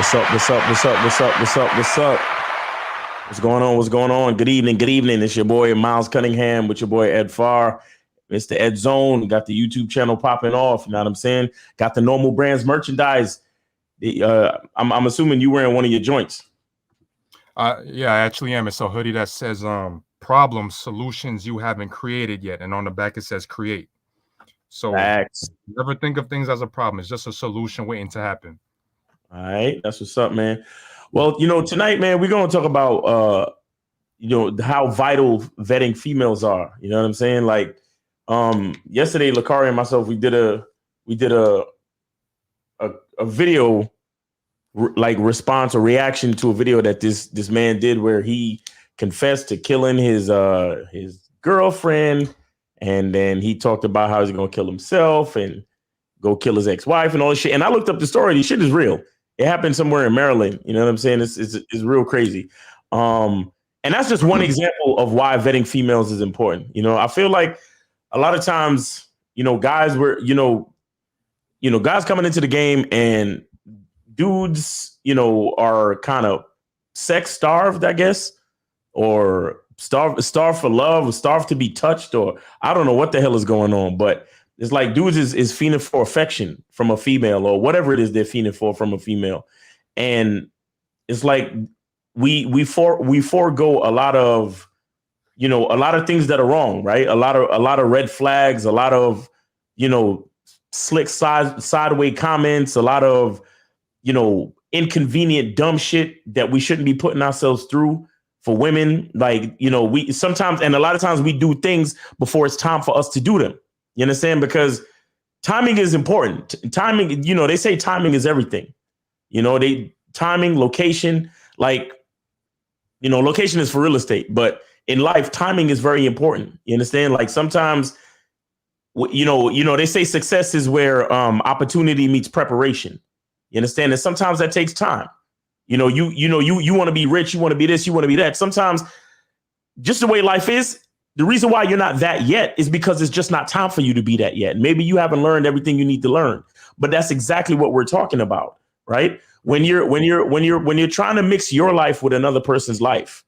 What's up? What's up? What's up? What's up? What's up? What's up? What's going on? What's going on? Good evening. Good evening. It's your boy Miles Cunningham with your boy Ed Farr. Mr. Ed Zone. Got the YouTube channel popping off. You know what I'm saying? Got the Normal Brands merchandise. I'm assuming you wearing one of your joints. Yeah, I actually am. It's a hoodie that says problems, solutions you haven't created yet. And on the back it says create. So Facts. never think of things as a problem. It's just a solution waiting to happen. All right. That's what's up, man. Well, tonight, man, we're going to talk about how vital vetting females are. You know what I'm saying? Like yesterday, Lakari and myself, we did a video response or reaction to a video that this man did where he confessed to killing his girlfriend, and then he talked about how he's gonna kill himself and go kill his ex-wife and all this shit. And I looked up the story. This shit is real. It happened somewhere in Maryland. You know what I'm saying? It's real crazy. And that's just one example of why vetting females is important. I feel like a lot of times, guys guys coming into the game and dudes, are kind of sex starved, I guess, or starved for love, or starved to be touched, or I don't know what the hell is going on. But it's like dudes is fiending for affection from a female, or whatever it is they're fiending for from a female. And it's like we forego a lot of things that are wrong, right? A lot of red flags, a lot of slick sideways comments, a lot of inconvenient dumb shit that we shouldn't be putting ourselves through for women. Like, we sometimes, and a lot of times we do things before it's time for us to do them. You understand? Because timing is important. Timing, they say timing is everything. Timing, location, like, location is for real estate, but in life, timing is very important. You understand? Like sometimes, they say success is where opportunity meets preparation. You understand? And sometimes that takes time. You want to be rich, you want to be this, you want to be that. Sometimes just the way life is, the reason why you're not that yet is because it's just not time for you to be that yet. Maybe you haven't learned everything you need to learn, but that's exactly what we're talking about, right? When you're trying to mix your life with another person's life,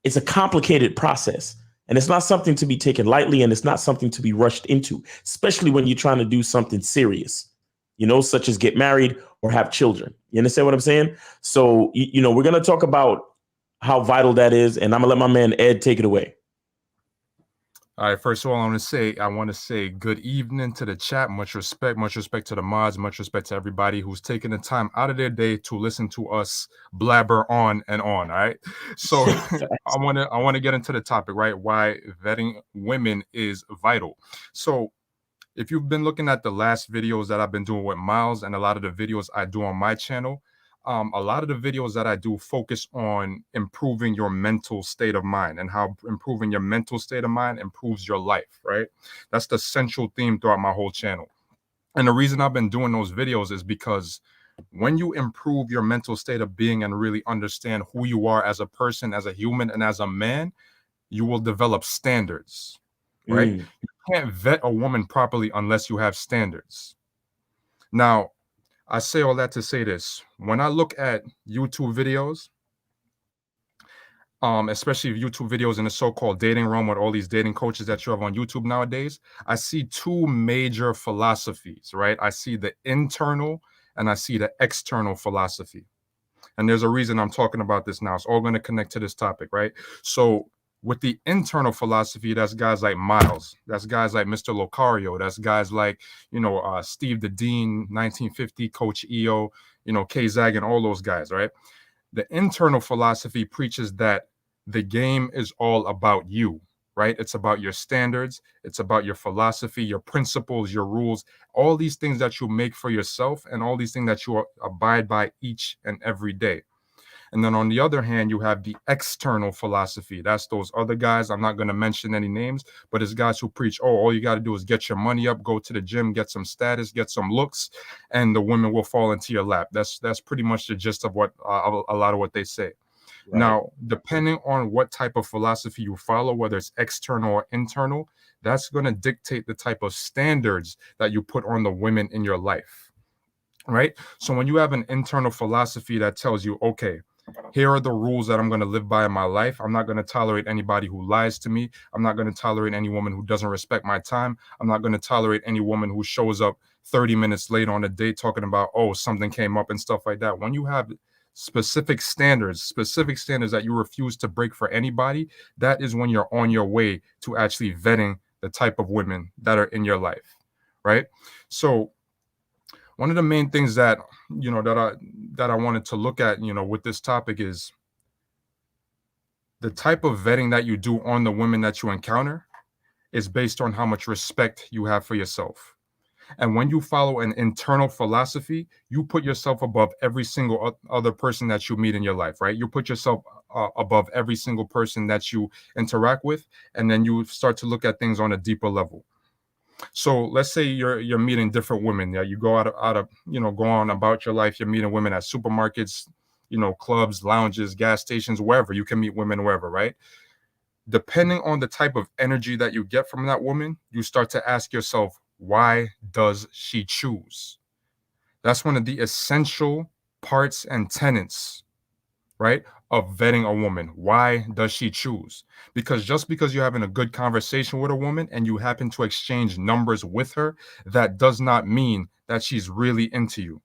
it's a complicated process. And it's not something to be taken lightly, and it's not something to be rushed into, especially when you're trying to do something serious, such as get married or have children. You understand what I'm saying? So, we're going to talk about how vital that is, and I'm going to let my man Ed take it away. All right. First of all, I want to say good evening to the chat. Much respect to the mods, much respect to everybody who's taking the time out of their day to listen to us blabber on and on. All right. So I want to get into the topic, right? Why vetting women is vital. So if you've been looking at the last videos that I've been doing with Miles and a lot of the videos I do on my channel, a lot of the videos that I do focus on improving your mental state of mind and how improving your mental state of mind improves your life, right? That's the central theme throughout my whole channel. And the reason I've been doing those videos is because when you improve your mental state of being and really understand who you are as a person, as a human, and as a man, you will develop standards, right? You can't vet a woman properly unless you have standards. Now, I say all that to say this. When I look at YouTube videos, especially YouTube videos in the so-called dating realm with all these dating coaches that you have on YouTube nowadays, I see two major philosophies, right? I see the internal and I see the external philosophy. And there's a reason I'm talking about this now. It's all going to connect to this topic, right? So with the internal philosophy, that's guys like Miles, that's guys like Mr. Locario, that's guys like, Steve the Dean, 1950, Coach EO, K Zag, and all those guys, right? The internal philosophy preaches that the game is all about you, right? It's about your standards. It's about your philosophy, your principles, your rules, all these things that you make for yourself and all these things that you abide by each and every day. And then on the other hand, you have the external philosophy. That's those other guys. I'm not going to mention any names, but it's guys who preach, oh, all you got to do is get your money up, go to the gym, get some status, get some looks, and the women will fall into your lap. That's pretty much the gist of what a lot of what they say. Right. Now, depending on what type of philosophy you follow, whether it's external or internal, that's going to dictate the type of standards that you put on the women in your life. right? So when you have an internal philosophy that tells you, okay, here are the rules that I'm going to live by in my life. I'm not going to tolerate anybody who lies to me. I'm not going to tolerate any woman who doesn't respect my time. I'm not going to tolerate any woman who shows up 30 minutes late on a date talking about, oh, something came up and stuff like that. When you have specific standards that you refuse to break for anybody, that is when you're on your way to actually vetting the type of women that are in your life, right? So one of the main things that that I wanted to look at, with this topic is the type of vetting that you do on the women that you encounter is based on how much respect you have for yourself. And when you follow an internal philosophy, you put yourself above every single other person that you meet in your life, right? You put yourself above every single person that you interact with, and then you start to look at things on a deeper level. So let's say you're meeting different women. Yeah, you go out of go on about your life. You're meeting women at supermarkets, clubs, lounges, gas stations, wherever. You can meet women wherever, right? Depending on the type of energy that you get from that woman, you start to ask yourself, why does she choose? That's one of the essential parts and tenets, right, of vetting a woman. Why does she choose? Because just because you're having a good conversation with a woman and you happen to exchange numbers with her, that does not mean that she's really into you,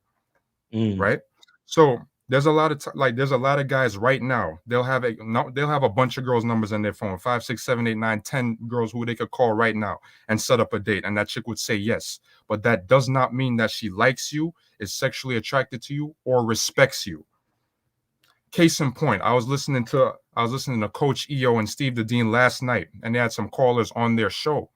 Mm. right? So there's a lot of there's a lot of guys right now. They'll have a bunch of girls' numbers on their phone, 5, 6, 7, 8, 9, 10 girls who they could call right now and set up a date, and that chick would say yes. But that does not mean that she likes you, is sexually attracted to you, or respects you. Case in point, I was listening to Coach EO and Steve the Dean last night, and they had some callers on their show.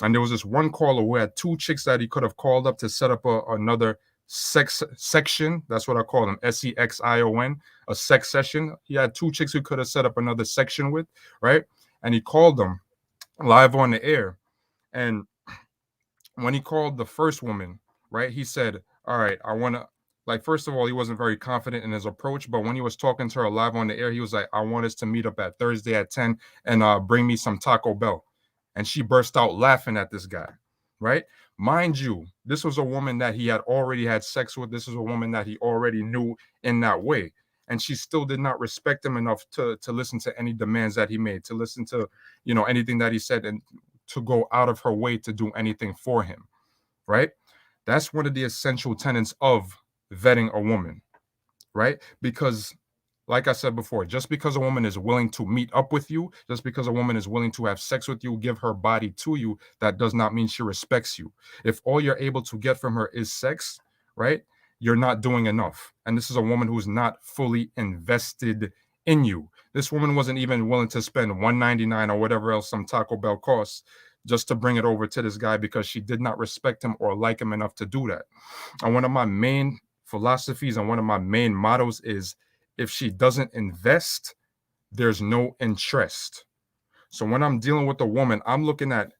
And there was this one caller who had two chicks that he could have called up to set up another sex section. That's what I call them, SEXION, a sex session. He had two chicks who could have set up another section with, right? And he called them live on the air. And when he called the first woman, right, he said, all right, I want to, like, first of all, he wasn't very confident in his approach. But when he was talking to her live on the air, he was like, I want us to meet up at Thursday at 10 and bring me some Taco Bell. And she burst out laughing at this guy, right? Mind you, this was a woman that he had already had sex with. This is a woman that he already knew in that way. And she still did not respect him enough to listen to any demands that he made, to listen to, anything that he said, and to go out of her way to do anything for him, right? That's one of the essential tenets of vetting a woman, right? Because, like I said before, just because a woman is willing to meet up with you, just because a woman is willing to have sex with you, give her body to you, that does not mean she respects you. If all you're able to get from her is sex, right, you're not doing enough. And this is a woman who's not fully invested in you. This woman wasn't even willing to spend $1.99 or whatever else some Taco Bell costs just to bring it over to this guy because she did not respect him or like him enough to do that. And one of my main philosophies and one of my main mottos is, if she doesn't invest, there's no interest. So when I'm dealing with a woman, I'm looking at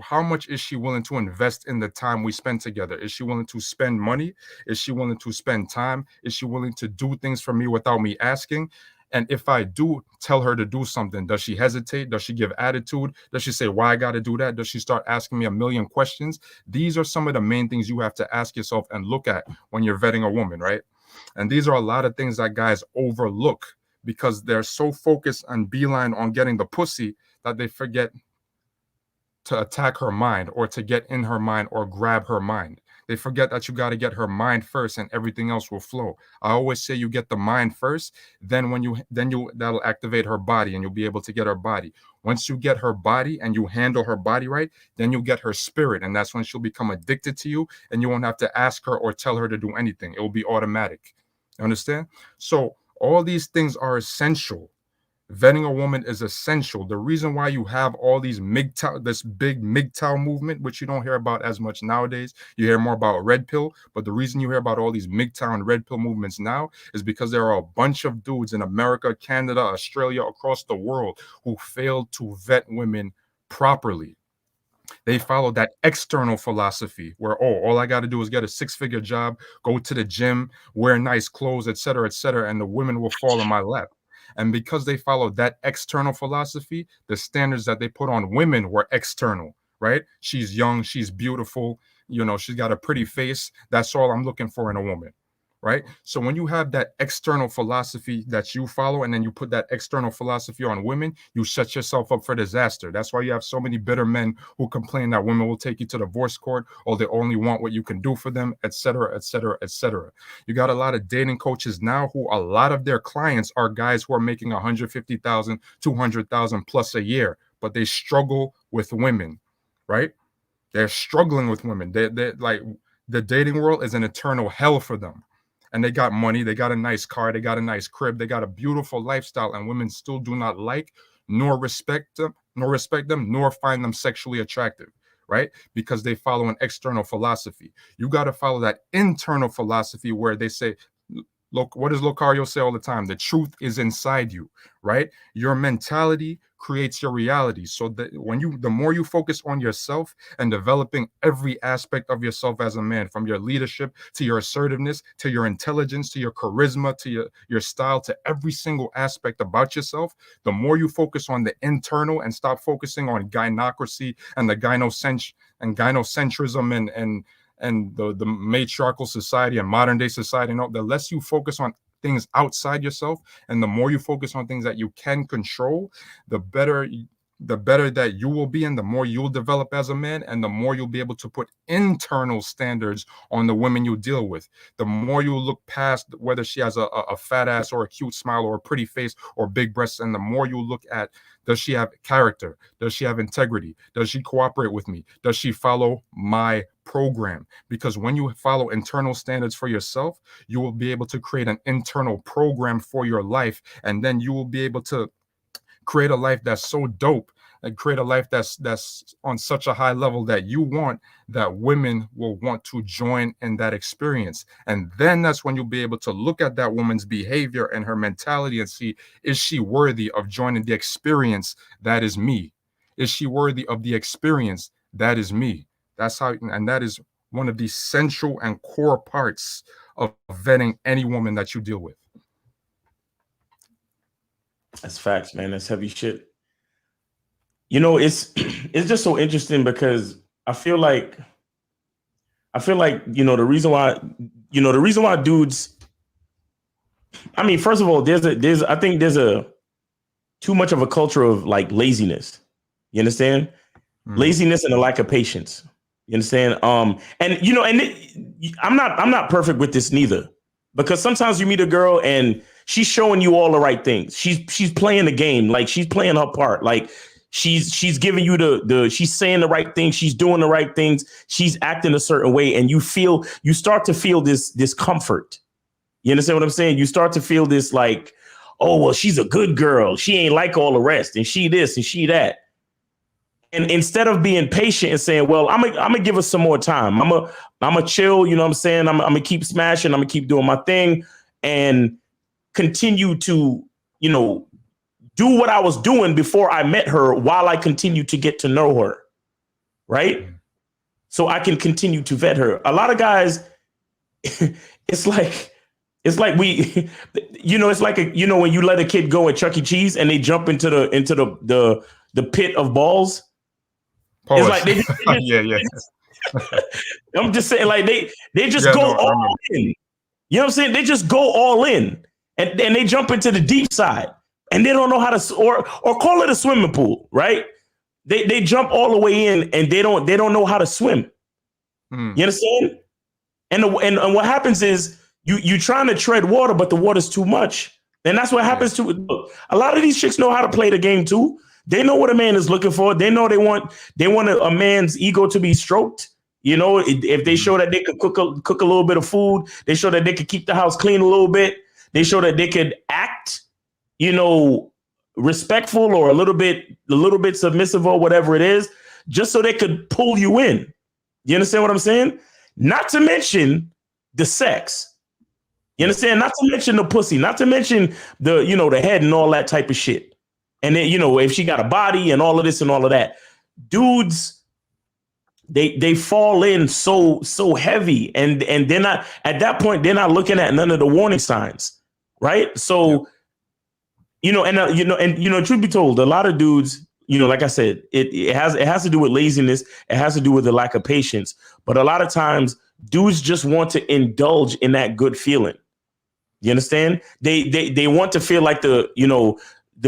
how much is she willing to invest in the time we spend together? Is she willing to spend money? Is she willing to spend time? Is she willing to do things for me without me asking? And if I do tell her to do something, does she hesitate? Does she give attitude? Does she say, why I got to do that? Does she start asking me a million questions? These are some of the main things you have to ask yourself and look at when you're vetting a woman, right? And these are a lot of things that guys overlook because they're so focused on beeline on getting the pussy that they forget to attack her mind or to get in her mind or grab her mind. They forget that you got to get her mind first and everything else will flow. I always say you get the mind first, then that'll activate her body and you'll be able to get her body. Once you get her body and you handle her body right, then you'll get her spirit, and that's when she'll become addicted to you and you won't have to ask her or tell her to do anything. It will be automatic. You understand? So all these things are essential. Vetting a woman is essential. The reason why you have all these this big MGTOW movement, which you don't hear about as much nowadays, you hear more about red pill. But the reason you hear about all these MGTOW and red pill movements now is because there are a bunch of dudes in America, Canada, Australia, across the world who failed to vet women properly. They follow that external philosophy where, oh, all I got to do is get a six-figure job, go to the gym, wear nice clothes, et cetera, and the women will fall in my lap. And because they followed that external philosophy, the standards that they put on women were external, right? She's young, she's beautiful, you know, she's got a pretty face. That's all I'm looking for in a woman, right? So when you have that external philosophy that you follow, and then you put that external philosophy on women, you set yourself up for disaster. That's why you have so many bitter men who complain that women will take you to divorce court, or they only want what you can do for them, etc., etc., etc. You got a lot of dating coaches now who a lot of their clients are guys who are making 150,000, 200,000 plus a year, but they struggle with women, right? They're struggling with women. They're like, the dating world is an eternal hell for them. And they got money, they got a nice car, they got a nice crib, they got a beautiful lifestyle, and women still do not like nor respect them, nor find them sexually attractive, right? Because they follow an external philosophy. You got to follow that internal philosophy where they say, look, what does Locario say all the time? The truth is inside you, right? Your mentality creates your reality. So that the more you focus on yourself and developing every aspect of yourself as a man, from your leadership to your assertiveness, to your intelligence, to your charisma, to your style, to every single aspect about yourself, the more you focus on the internal and stop focusing on gynocracy and the gynocentrism and the matriarchal society and modern day society, the less you focus on things outside yourself, and the more you focus on things that you can control, the better that you will be, and the more you'll develop as a man, and the more you'll be able to put internal standards on the women you deal with. The more you look past whether she has a fat ass or a cute smile or a pretty face or big breasts, and the more you look at, does she have character? Does she have integrity? Does she cooperate with me? Does she follow my program? Because when you follow internal standards for yourself, you will be able to create an internal program for your life, and then you will be able to create a life that's so dope, and create a life that's on such a high level that you want, that women will want to join in that experience. And then that's when you'll be able to look at that woman's behavior and her mentality and see, is she worthy of joining the experience that is me? Is she worthy of the experience that is me? That's how, and that is one of the central and core parts of vetting any woman that you deal with. That's facts, man. That's heavy shit. You know, it's just so interesting because I feel like the reason why dudes, I mean, first of all, I think there's a too much of a culture of like laziness. You understand? Laziness and a lack of patience. You understand? I'm not perfect with this neither, because sometimes you meet a girl and she's showing you all the right things. She's playing the game, like she's playing her part. Like she's giving you she's saying the right things, she's doing the right things, she's acting a certain way, and you start to feel this comfort. You understand what I'm saying? You start to feel this like, oh well, she's a good girl. She ain't like all the rest, and she this and she that. And instead of being patient and saying, well, I'm gonna give her some more time. I'm gonna chill, you know what I'm saying? I'm gonna keep smashing, I'm gonna keep doing my thing and continue to, do what I was doing before I met her while I continue to get to know her. Right? So I can continue to vet her. A lot of guys, it's like we, it's like when you let a kid go at Chuck E. Cheese and they jump into the pit of balls. Pause. It's like they yeah. I'm just saying, like they just go all in. You know what I'm saying? They just go all in, and they jump into the deep side, and they don't know how to, or call it a swimming pool, right? They jump all the way in, and they don't know how to swim. You understand? And what happens is you trying to tread water, but the water's too much, and that's what happens to a lot of these chicks. Know how to play the game too. They know what a man is looking for. They know they want a man's ego to be stroked. If they show that they could cook a little bit of food, they show that they could keep the house clean a little bit. They show that they could act, respectful or a little bit submissive or whatever it is, just so they could pull you in. You understand what I'm saying? Not to mention the sex. You understand? Not to mention the pussy. Not to mention the head and all that type of shit. And then, if she got a body and all of this and all of that, dudes, they fall in so heavy, and they're not, at that point, they're not looking at none of the warning signs, right? So, truth be told, a lot of dudes, like I said, it has to do with laziness. It has to do with the lack of patience. But a lot of times dudes just want to indulge in that good feeling. You understand? They want to feel like the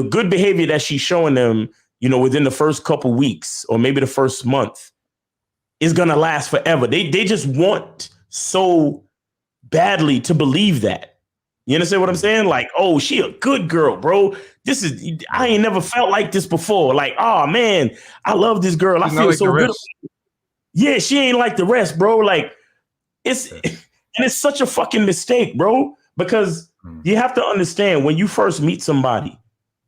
good behavior that she's showing them, within the first couple weeks or maybe the first month is going to last forever. They just want so badly to believe that. You understand what I'm saying? Like, oh, she a good girl, bro. I ain't never felt like this before. Like, oh man, I love this girl. I feel so good. Yeah, she ain't like the rest, bro. Like, it's such a fucking mistake, bro. Because you have to understand, when you first meet somebody,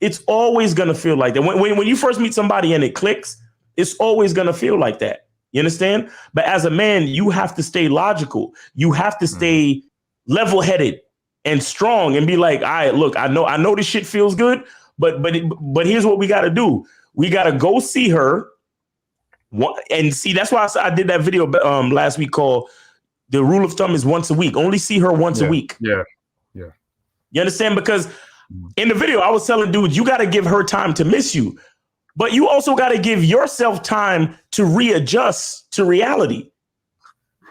it's always gonna feel like that. When you first meet somebody and it clicks, it's always gonna feel like that. You understand? But as a man, you have to stay logical. You have to stay level-headed and strong and be like, all right, look, I know this shit feels good, but here's what we got to do. We got to go see her. And see, that's why I did that video last week called The Rule of Thumb is Once a Week. Only see her once a week. Yeah. You understand? Because in the video, I was telling dudes, you got to give her time to miss you, but you also got to give yourself time to readjust to reality.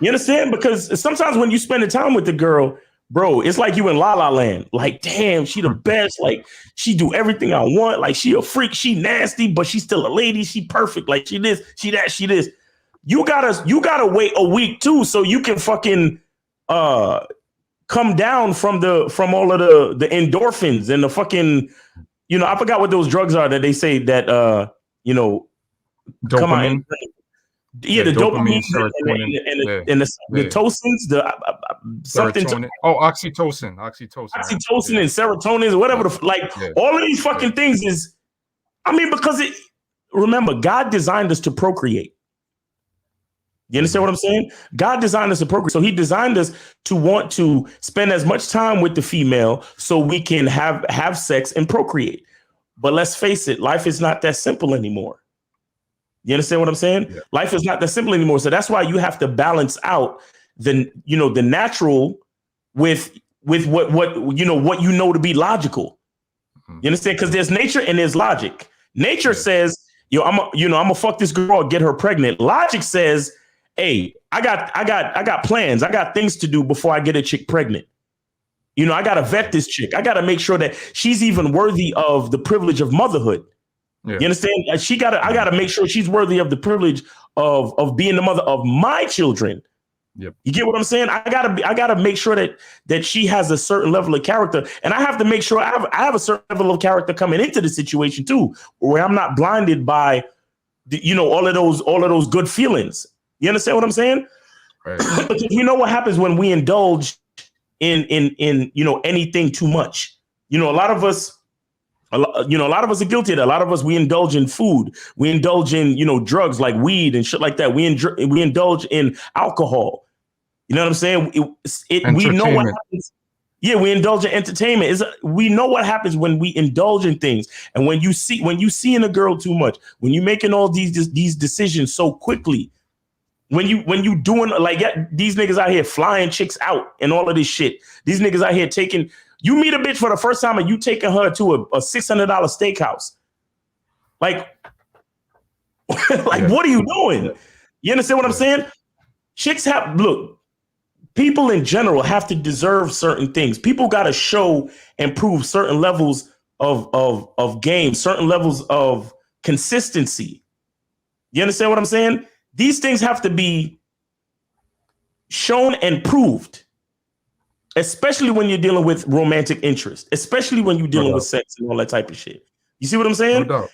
You understand? Because sometimes when you spend the time with the girl, bro, it's like you in La La Land. Like, damn, she the best. Like, she do everything I want. Like, she a freak. She nasty, but she's still a lady. She perfect. Like, she this, she that, she this. You gotta wait a week too, so you can fucking come down from all of the endorphins and the fucking, I forgot what those drugs are that they say that dopamine. Come on. Yeah, the dopamine, and the tocins, the something. Oxytocin. Oxytocin and serotonin, whatever. All of these fucking things is, because remember, God designed us to procreate. You understand what I'm saying? God designed us to procreate. So he designed us to want to spend as much time with the female so we can have sex and procreate. But let's face it, life is not that simple anymore. You understand what I'm saying? Yeah. Life is not that simple anymore. So that's why you have to balance out the natural with what to be logical. Mm-hmm. You understand? Because there's nature and there's logic. Nature says, I'm gonna fuck this girl or get her pregnant. Logic says, hey, I got plans. I got things to do before I get a chick pregnant. I gotta vet this chick. I gotta make sure that she's even worthy of the privilege of motherhood. Yeah. You understand? I gotta make sure she's worthy of the privilege of being the mother of my children. Yep. You get what I'm saying? I gotta make sure that she has a certain level of character, and I have to make sure I have a certain level of character coming into the situation too, where I'm not blinded by, all of those good feelings. You understand what I'm saying? Right. You know what happens when we indulge in anything too much? A lot of us are guilty of that. A lot of us, we indulge in food. We indulge in, drugs like weed and shit like that. We indulge in alcohol. You know what I'm saying? We know what happens. Yeah, we indulge in entertainment. We know what happens when we indulge in things. And when you see in a girl too much, when you're making all these decisions so quickly, when you doing these niggas out here flying chicks out and all of this shit, these niggas out here you meet a bitch for the first time and you taking her to a $600 steakhouse. What are you doing? You understand what I'm saying? Chicks people in general have to deserve certain things. People got to show and prove certain levels of game, certain levels of consistency. You understand what I'm saying? These things have to be shown and proved, especially when you're dealing with romantic interest, especially when you're dealing with sex and all that type of shit. You see what I'm saying? No doubt.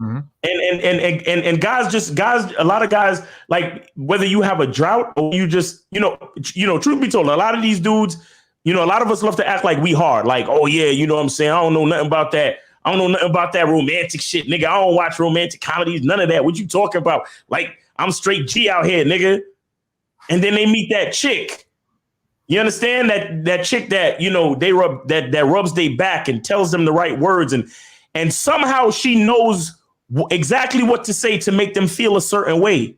Mm-hmm. And guys, a lot of guys, like, whether you have a drought or you just, truth be told, a lot of these dudes, a lot of us love to act like we hard. Like, oh yeah, you know what I'm saying? I don't know nothing about that. I don't know nothing about that romantic shit, nigga. I don't watch romantic comedies, none of that. What you talking about? Like, I'm straight G out here, nigga. And then they meet that chick. You understand? That chick that, they that rubs their back and tells them the right words, and somehow she knows exactly what to say to make them feel a certain way.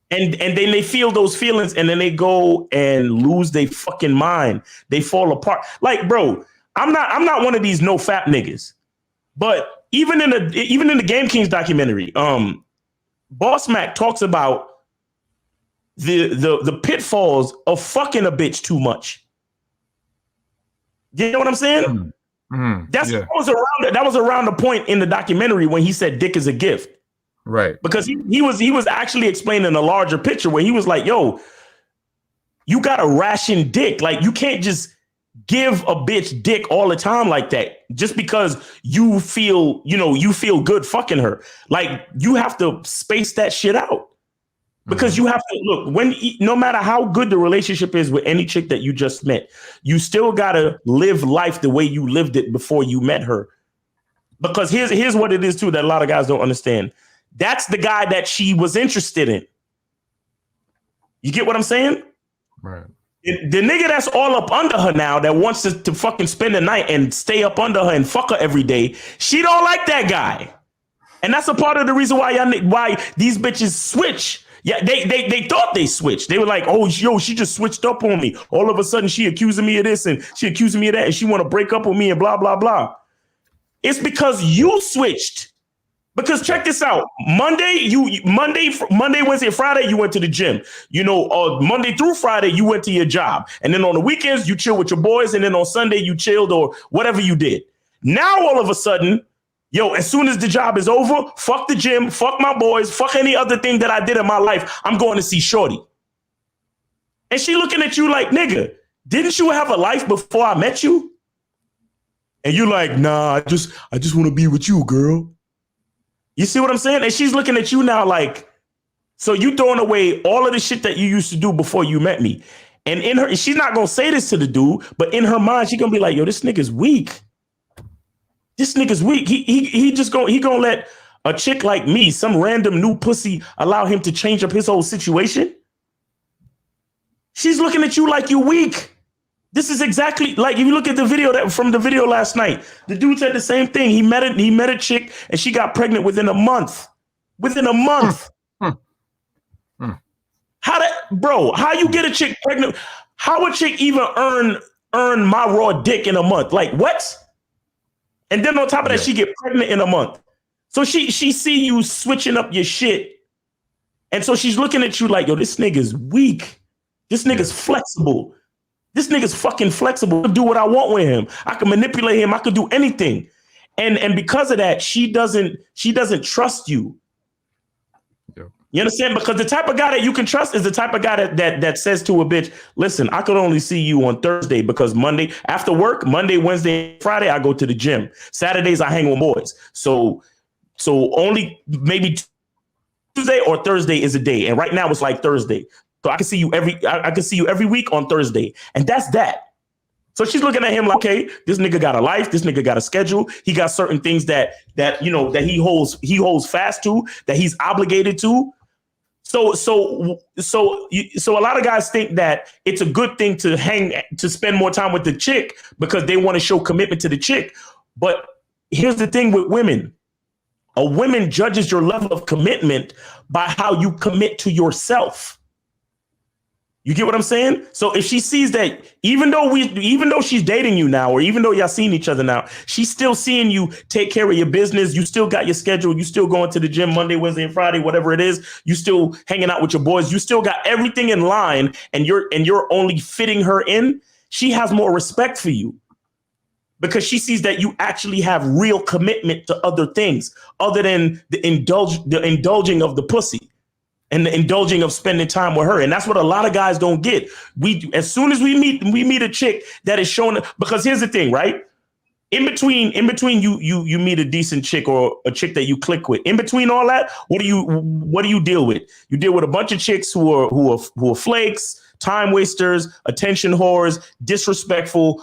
And then they feel those feelings, and then they go and lose their fucking mind. They fall apart. Like, bro, I'm not one of these no fap niggas, but even in the Game Kings documentary, Boss Mac talks about the pitfalls of fucking a bitch too much. You know what I'm saying? That was around the point in the documentary when he said dick is a gift. Right. Because he was actually explaining a larger picture where he was like, yo, you gotta ration dick. Like, you can't just give a bitch dick all the time like that just because you feel good fucking her. Like, you have to space that shit out. Because you have to look, no matter how good the relationship is with any chick that you just met, you still gotta live life the way you lived it before you met her. Because here's what it is too that a lot of guys don't understand. That's the guy that she was interested in. You get what I'm saying? Right. The nigga that's all up under her now that wants to fucking spend the night and stay up under her and fuck her every day, she don't like that guy. And that's a part of the reason why these bitches switch. Yeah, they thought they switched. They were like, oh, yo, she just switched up on me. All of a sudden, she accusing me of this and she accusing me of that, and she want to break up with me and blah, blah, blah. It's because you switched. Because check this out. Monday, Wednesday, Friday, you went to the gym. Monday through Friday, you went to your job. And then on the weekends, you chill with your boys. And then on Sunday, you chilled or whatever you did. Now, all of a sudden, yo, as soon as the job is over, fuck the gym, fuck my boys, fuck any other thing that I did in my life, I'm going to see shorty. And she looking at you like, nigga, didn't you have a life before I met you? And you're like, nah, I just want to be with you, girl. You see what I'm saying? And she's looking at you now like, so you throwing away all of the shit that you used to do before you met me. And she's not going to say this to the dude, but in her mind, she's going to be like, yo, this nigga's weak. This nigga's weak. He gonna let a chick like me, some random new pussy, allow him to change up his whole situation. She's looking at you like you weak. This is exactly like, if you look at the video from the video last night, the dude said the same thing. He met a chick and she got pregnant within a month. How you get a chick pregnant? How a chick even earn my raw dick in a month? Like, what? And then on top of that, she get pregnant in a month. So she see you switching up your shit. And so she's looking at you like, yo, this nigga's weak. This nigga's flexible. This nigga's fucking flexible. I can do what I want with him. I can manipulate him. I could do anything. And because of that, she doesn't trust you. Yeah. You understand? Because the type of guy that you can trust is the type of guy that says to a bitch, listen, I could only see you on Thursday because Monday, after work, Monday, Wednesday, Friday, I go to the gym. Saturdays, I hang with boys. So only maybe Tuesday or Thursday is a day. And right now it's like Thursday. So I can see you every week on Thursday. And that's that. So she's looking at him like, okay, this nigga got a life. This nigga got a schedule. He got certain things that he holds fast to, that he's obligated to. So a lot of guys think that it's a good thing to spend more time with the chick because they want to show commitment to the chick. But here's the thing with women. A woman judges your level of commitment by how you commit to yourself. You get what I'm saying? So if she sees that, even though she's dating you now, or even though y'all seeing each other now, she's still seeing you take care of your business. You still got your schedule. You still going to the gym Monday, Wednesday, and Friday, whatever it is. You still hanging out with your boys. You still got everything in line, and you're only fitting her in. She has more respect for you because she sees that you actually have real commitment to other things other than the indulging of the pussy. And the indulging of spending time with her. And that's what a lot of guys don't get. As soon as we meet a chick that is showing, because here's the thing, right? In between you meet a decent chick or a chick that you click with. In between all that, what do you deal with? You deal with a bunch of chicks who are flakes, time wasters, attention whores, disrespectful,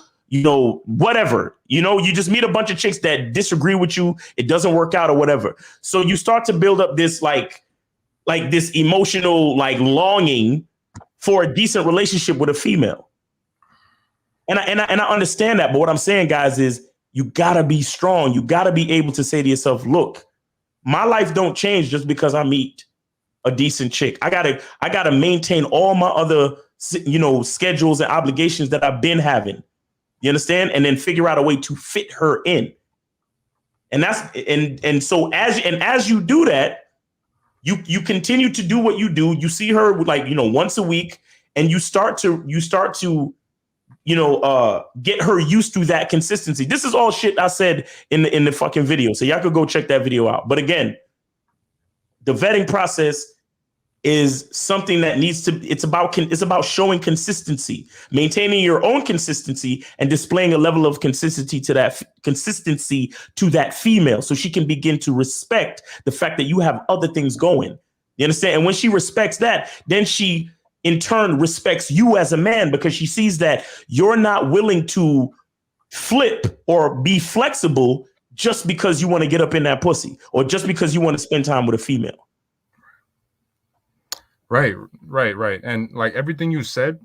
whatever. You just meet a bunch of chicks that disagree with you. It doesn't work out or whatever. So you start to build up this like this emotional longing for a decent relationship with a female. And I understand that. But what I'm saying, guys, is you gotta be strong. You gotta be able to say to yourself, look, my life don't change just because I meet a decent chick. I gotta maintain all my other, schedules and obligations that I've been having. You understand? And then figure out a way to fit her in. And as you do that, you continue to do what you do. You see her like, once a week, and you start to get her used to that consistency. This is all shit I said in the fucking video. So y'all could go check that video out. But again, the vetting process is something that it's about showing consistency, maintaining your own consistency, and displaying a level of consistency to that female, so she can begin to respect the fact that you have other things going. You understand? And when she respects that, then she in turn respects you as a man, because she sees that you're not willing to flip or be flexible just because you want to get up in that pussy, or just because you want to spend time with a female. Right. And like everything you said,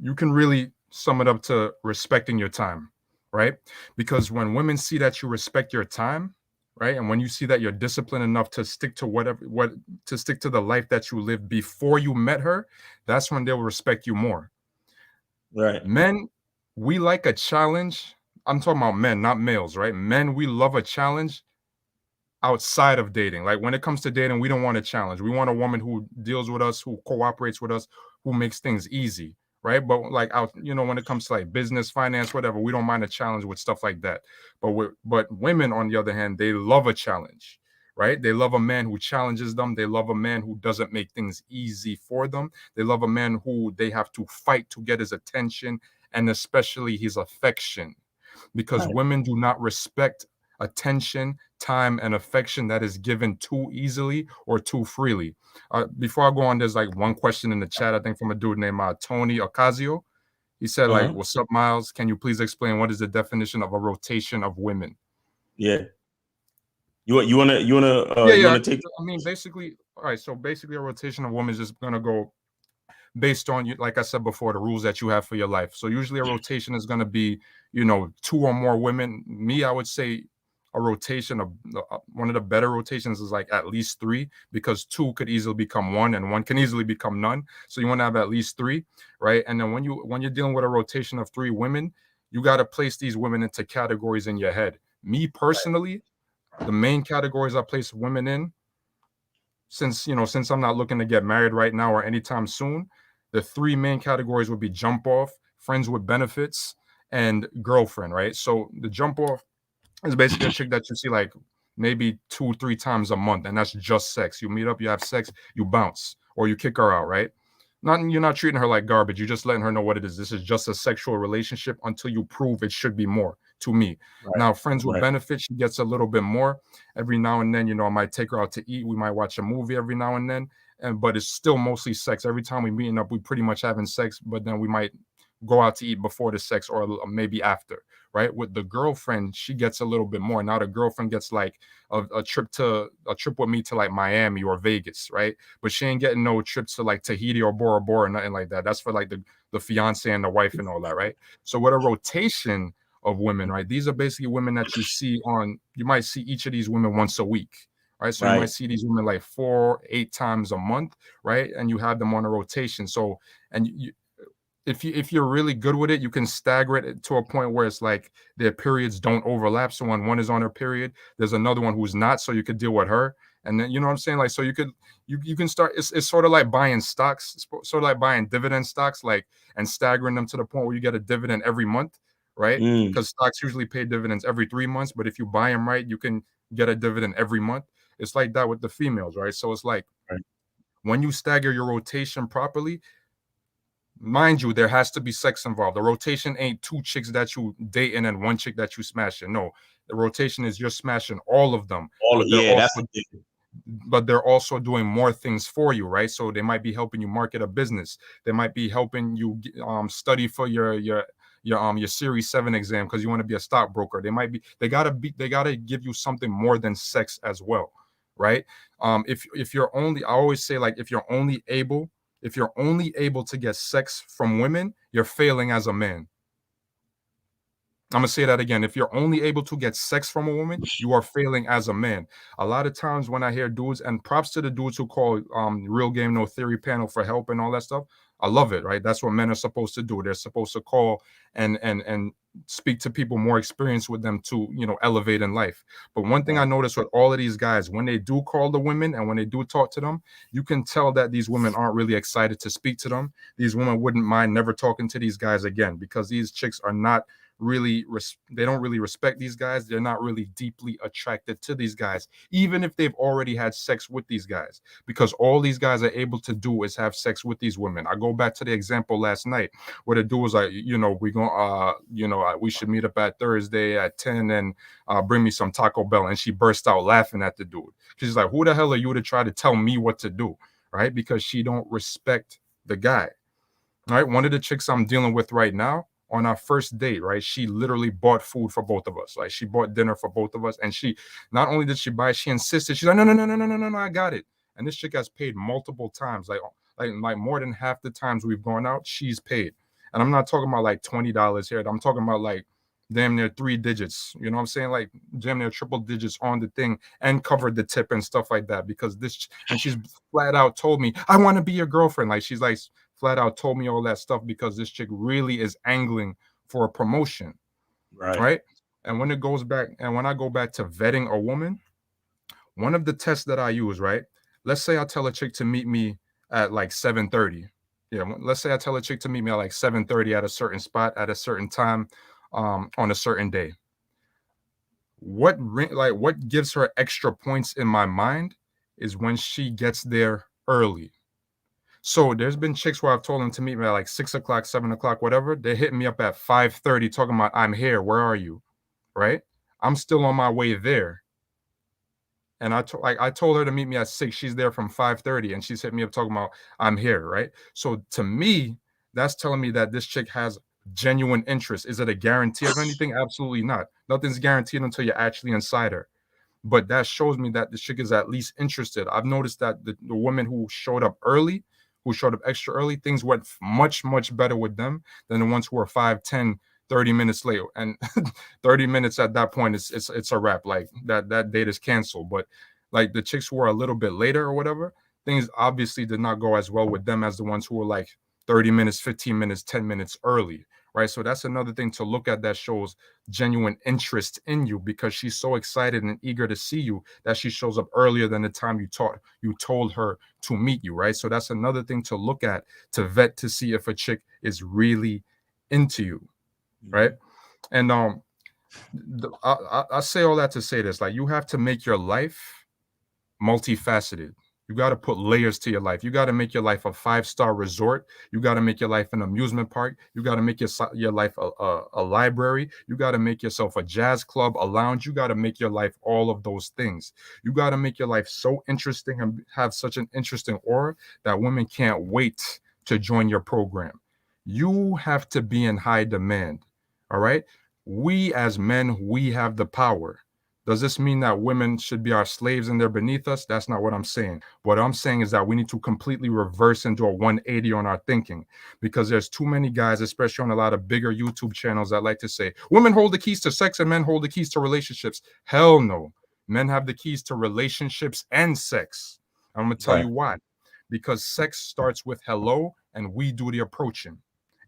you can really sum it up to respecting your time, right? Because when women see that you respect your time, right, and when you see that you're disciplined enough to stick to stick to the life that you lived before you met her, that's when they'll respect you more. Right. Men, we like a challenge. I'm talking about men, not males, right? Men, we love a challenge outside of dating. Like when it comes to dating, we don't want a challenge. We want a woman who deals with us, who cooperates with us, who makes things easy, right? But like when it comes to like business, finance, whatever, we don't mind a challenge with stuff like that. But women, on the other hand, they love a challenge, right? They love a man who challenges them. They love a man who doesn't make things easy for them. They love a man who they have to fight to get his attention, and especially his affection, because women do not respect attention, time, and affection that is given too easily or too freely. Before I go on, there's like one question in the chat, I think from a dude named Tony Ocasio. He said, like, "What's up, Miles? Can you please explain what is the definition of a rotation of women?" Yeah. You wanna take? I mean, basically, all right. So basically, a rotation of women is just gonna go based on you, like I said before, the rules that you have for your life. So usually a rotation is going to be, 2 or more women. Me, I would say a rotation of one of the better rotations is like at least 3, because 2 could easily become 1 and 1 can easily become none. So you want to have at least 3, right? And then when you're dealing with a rotation of 3 women, you got to place these women into categories in your head. Me personally, the main categories I place women in, since I'm not looking to get married right now or anytime soon, the 3 main categories would be jump off, friends with benefits, and girlfriend, right? So the jump off is basically a chick that you see like maybe 2-3 times a month, and that's just sex. You meet up, you have sex, you bounce, or you kick her out, right? You're not treating her like garbage. You're just letting her know what it is. This is just a sexual relationship until you prove it should be more, to me. Right. Now, friends with benefits, she gets a little bit more. Every now and then, I might take her out to eat. We might watch a movie every now and then. But it's still mostly sex. Every time we meeting up, we pretty much having sex, but then we might go out to eat before the sex or maybe after, right? With the girlfriend, she gets a little bit more. Now the girlfriend gets like a trip with me to like Miami or Vegas, right? But she ain't getting no trips to like Tahiti or Bora Bora or nothing like that. That's for like the fiance and the wife and all that, right? So with a rotation of women, right? These are basically women that you might see each of these women once a week, right? So you might see these women like 4-8 times a month, right? And you have them on a rotation. So, and if you're really good with it, you can stagger it to a point where it's like their periods don't overlap. So when one is on her period, there's another one who's not, so you could deal with her. And then, you know what I'm saying? Like, so you can start, it's sort of like buying stocks, it's sort of like buying dividend stocks, like, and staggering them to the point where you get a dividend every month, right? Because stocks usually pay dividends every 3 months, but if you buy them right, you can get a dividend every month. It's like that with the females, right? So it's like when you stagger your rotation properly, mind you, there has to be sex involved. The rotation ain't 2 chicks that you dating and 1 chick that you smashing. No, the rotation is you're smashing all of them. But they're also doing more things for you, right? So they might be helping you market a business. They might be helping you study for your Series 7 exam because you want to be a stockbroker. They gotta give you something more than sex as well, right? If you're only, I always say, like, if you're only able to get sex from women, you're failing as a man. I'm gonna say that again. If you're only able to get sex from a woman, you are failing as a man. A lot of times when I hear dudes, and props to the dudes who call Real Game No Theory panel for help and all that stuff. I love it, right? That's what men are supposed to do. They're supposed to call and speak to people more experienced with them to, elevate in life. But one thing I noticed with all of these guys, when they do call the women and when they do talk to them, you can tell that these women aren't really excited to speak to them. These women wouldn't mind never talking to these guys again, because these chicks are not really they don't really respect these guys. They're not really deeply attracted to these guys, even if they've already had sex with these guys, because all these guys are able to do is have sex with these women. I go back to the example last night where the dude was like, we should meet up at Thursday at 10 and bring me some Taco Bell, and she burst out laughing at the dude. She's like, who the hell are you to try to tell me what to do, right? Because she don't respect the guy. All right, one of the chicks I'm dealing with right now, on our first date, right? She literally bought food for both of us. Like, she bought dinner for both of us. And she, not only did she buy, she insisted. She's like, no, no, no, no, no, no, no, no, I got it. And this chick has paid multiple times. Like more than half the times we've gone out, she's paid. And I'm not talking about like $20 here. I'm talking about like damn near 3 digits. You know what I'm saying? Like damn near triple digits on the thing, and covered the tip and stuff like that. Because and she's flat out told me, I want to be your girlfriend. Like, she's like, flat out told me all that stuff because this chick really is angling for a promotion, right? And when I go back to vetting a woman, one of the tests that I use, right? Let's say I tell a chick to meet me at like 7:30. Yeah, let's say I tell a chick to meet me at like 7:30 at a certain spot at a certain time, on a certain day. What gives her extra points in my mind is when she gets there early. So there's been chicks where I've told them to meet me at like 6 o'clock, 7 o'clock, whatever. They hit me up at 5:30 talking about, I'm here. Where are you? Right? I'm still on my way there. And I told her to meet me at 6. She's there from 5:30, and she's hit me up talking about, I'm here. Right? So to me, that's telling me that this chick has genuine interest. Is it a guarantee of anything? Absolutely not. Nothing's guaranteed until you're actually inside her. But that shows me that the chick is at least interested. I've noticed that the women who showed up extra early, things went much, much better with them than the ones who were 5, 10, 30 minutes late. And 30 minutes at that point, it's a wrap. Like that date is canceled. But like the chicks who were a little bit later or whatever, things obviously did not go as well with them as the ones who were like 30 minutes, 15 minutes, 10 minutes early. Right. So that's another thing to look at that shows genuine interest in you, because she's so excited and eager to see you that she shows up earlier than the time you told her to meet you. Right. So that's another thing to look at, to vet, to see if a chick is really into you. Right. And I say all that to say this, like, you have to make your life multifaceted. You got to put layers to your life. You got to make your life a 5-star resort. You got to make your life an amusement park. You got to make your life a library. You got to make yourself a jazz club, a lounge. You got to make your life all of those things. You got to make your life so interesting and have such an interesting aura that women can't wait to join your program. You have to be in high demand. All right. We as men, we have the power. Does this mean that women should be our slaves and they're beneath us? That's not what I'm saying. What I'm saying is that we need to completely reverse and do a 180 on our thinking, because there's too many guys, especially on a lot of bigger YouTube channels, that like to say women hold the keys to sex and men hold the keys to relationships. Hell no. Men have the keys to relationships and sex. I'm going to tell you why. Because sex starts with hello and we do the approaching.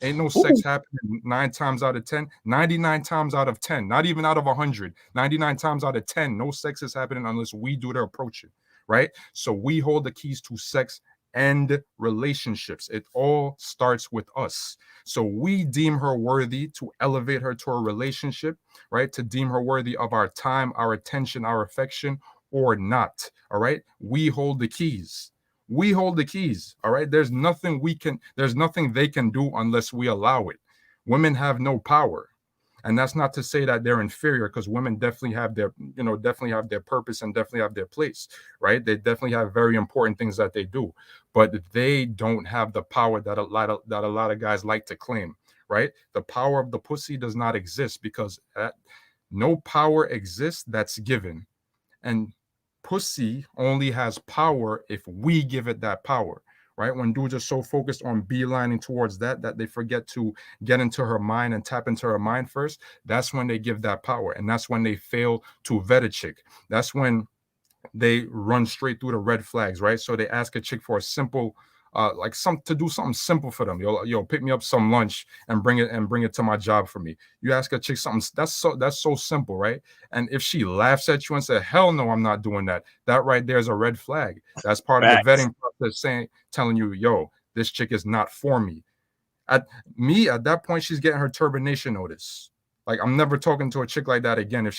Ain't no sex happening 9 times out of 10, 99 times out of 10, not even out of 100, 99 times out of 10, no sex is happening unless we do the approaching, right? So we hold the keys to sex and relationships. It all starts with us. So we deem her worthy to elevate her to a relationship, right? To deem her worthy of our time, our attention, our affection, or not, all right? We hold the keys. We hold the keys. All right. There's nothing they can do unless we allow it. Women have no power. And that's not to say that they're inferior, because women definitely have their purpose and definitely have their place, right? They definitely have very important things that they do, but they don't have the power that a lot of guys like to claim, right? The power of the pussy does not exist, because no power exists that's given. And pussy only has power if we give it that power. right? When dudes are so focused on beelining towards that they forget to get into her mind and tap into her mind first, that's when they give that power. And that's when they fail to vet a chick. That's when they run straight through the red flags, right? So they ask a chick for a simple, like to do something simple for them. Yo, pick me up some lunch and bring it to my job for me. You ask a chick something that's so simple, right? And if she laughs at you and says, "Hell no, I'm not doing that," that right there is a red flag. That's part of the Facts. vetting process, telling you, "Yo, this chick is not for me." At that point, she's getting her termination notice. Like, I'm never talking to a chick like that again. If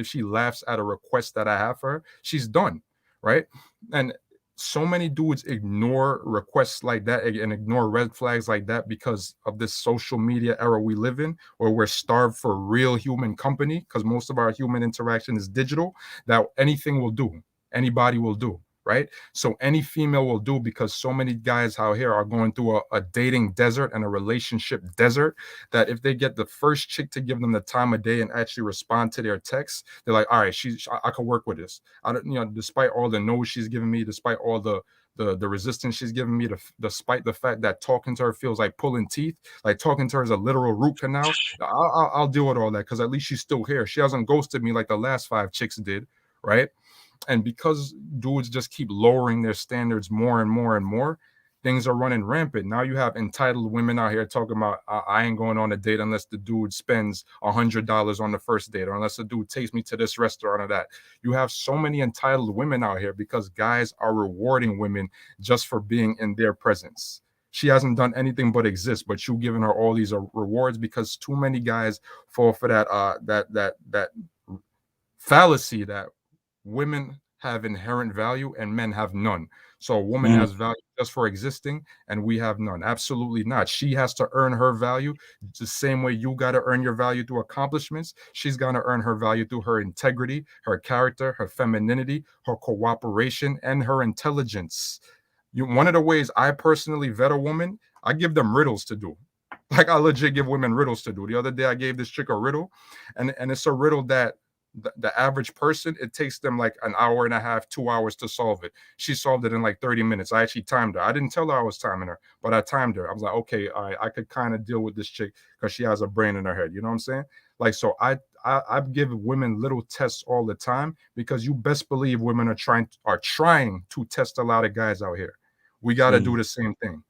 she laughs at a request that I have for her, she's done, right? And so many dudes ignore requests like that and ignore red flags like that because of this social media era we live in, where we're starved for real human company, because most of our human interaction is digital, that anything will do, anybody will do, right? So any female will do, because so many guys out here are going through a dating desert and a relationship desert, that if they get the first chick to give them the time of day and actually respond to their texts, they're like, all right, I can work with this. I don't, despite all the no's she's giving me, despite all the resistance she's giving me, despite the fact that talking to her feels like pulling teeth, like talking to her is a literal root canal, I'll deal with all that, because at least she's still here. She hasn't ghosted me like the last 5 chicks did, right? And because dudes just keep lowering their standards more and more and more, things are running rampant. Now you have entitled women out here talking about, I ain't going on a date unless the dude spends $100 on the first date, or unless the dude takes me to this restaurant or that. You have so many entitled women out here because guys are rewarding women just for being in their presence. She hasn't done anything but exist, but you giving her all these rewards, because too many guys fall for that fallacy that women have inherent value and men have none. So a woman has value just for existing and we have none. Absolutely not. She has to earn her value the same way you got to earn your value through accomplishments. She's going to earn her value through her integrity, her character, her femininity, her cooperation, and her intelligence. One of the ways I personally vet a woman, I give them riddles to do. Like, I legit give women riddles to do. The other day I gave this chick a riddle, and it's a riddle that the average person, it takes them like an hour and a half, 2 hours to solve it. She solved it in like 30 minutes. I actually timed her. I didn't tell her I was timing her, but I timed her. I was like, okay, all right, I could kind of deal with this chick because she has a brain in her head. You know what I'm saying? Like, so I give women little tests all the time, because you best believe women are trying to test a lot of guys out here. We got to do the same thing.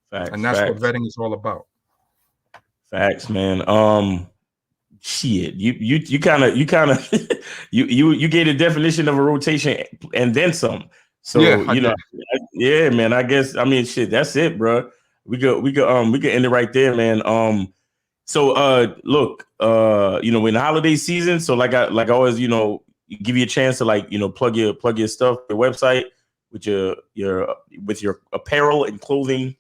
Facts, and that's what vetting is all about. Facts, man. Shit, you kind of you gave a definition of a rotation and then some. So Yeah, yeah, man. I guess, I mean, shit, that's it, bro. We could end it right there, man. So look, we're in the holiday season, so like I always, give you a chance to, like, plug your stuff, your website with your apparel and clothing.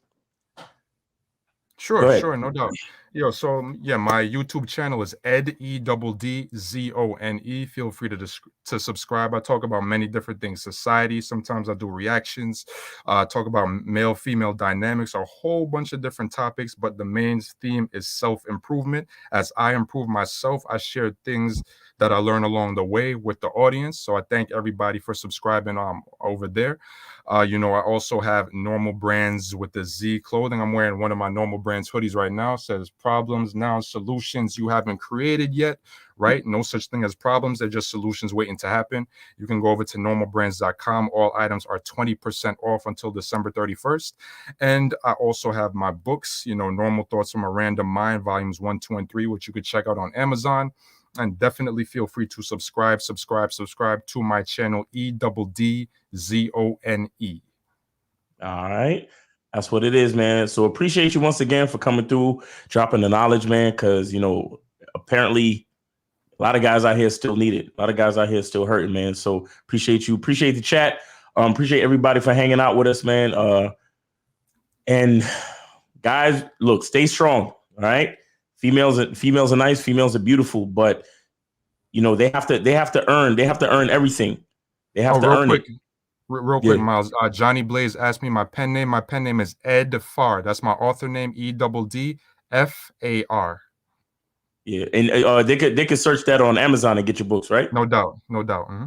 Sure, no doubt. Yo, so yeah, my YouTube channel is Ed EDDZONE. Feel free to subscribe. I talk about many different things, society. Sometimes I do reactions, talk about male-female dynamics, a whole bunch of different topics. But the main theme is self-improvement. As I improve myself, I share things that I learn along the way with the audience. So I thank everybody for subscribing over there. I also have Normal Brands with the Z clothing. I'm wearing one of my Normal Brands hoodies right now. It says problems now, solutions you haven't created yet, right? No such thing as problems. They're just solutions waiting to happen. You can go over to normalbrands.com. All items are 20% off until December 31st. And I also have my books, Normal Thoughts from a Random Mind, volumes 1, 2, and 3, which you could check out on Amazon. And definitely feel free to subscribe to my channel, EDDZONE. All right. That's what it is, man. So appreciate you once again for coming through, dropping the knowledge, man, because, apparently a lot of guys out here still need it. A lot of guys out here still hurting, man. So appreciate you. Appreciate the chat. Appreciate everybody for hanging out with us, man. And guys, look, stay strong. All right. Females are nice. Females are beautiful, but they have to earn everything. They have to earn it. Real quick, Miles. Johnny Blaze asked me my pen name. My pen name is Ed Farr. That's my author name, EDDFAR. Yeah, and they could search that on Amazon and get your books, right? No doubt. Mm-hmm.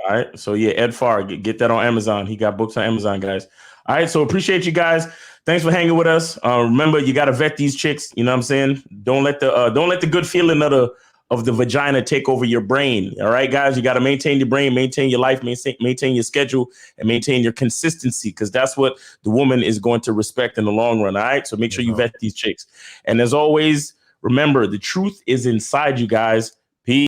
All right. So yeah, Ed Farr, get that on Amazon. He got books on Amazon, guys. All right. So appreciate you guys. Thanks for hanging with us. Remember, you got to vet these chicks. You know what I'm saying? Don't let the good feeling of the vagina take over your brain. All right, guys, you got to maintain your brain, maintain your life, maintain your schedule, and maintain your consistency, because that's what the woman is going to respect in the long run. All right. So make sure you vet these chicks. And as always, remember, the truth is inside you guys.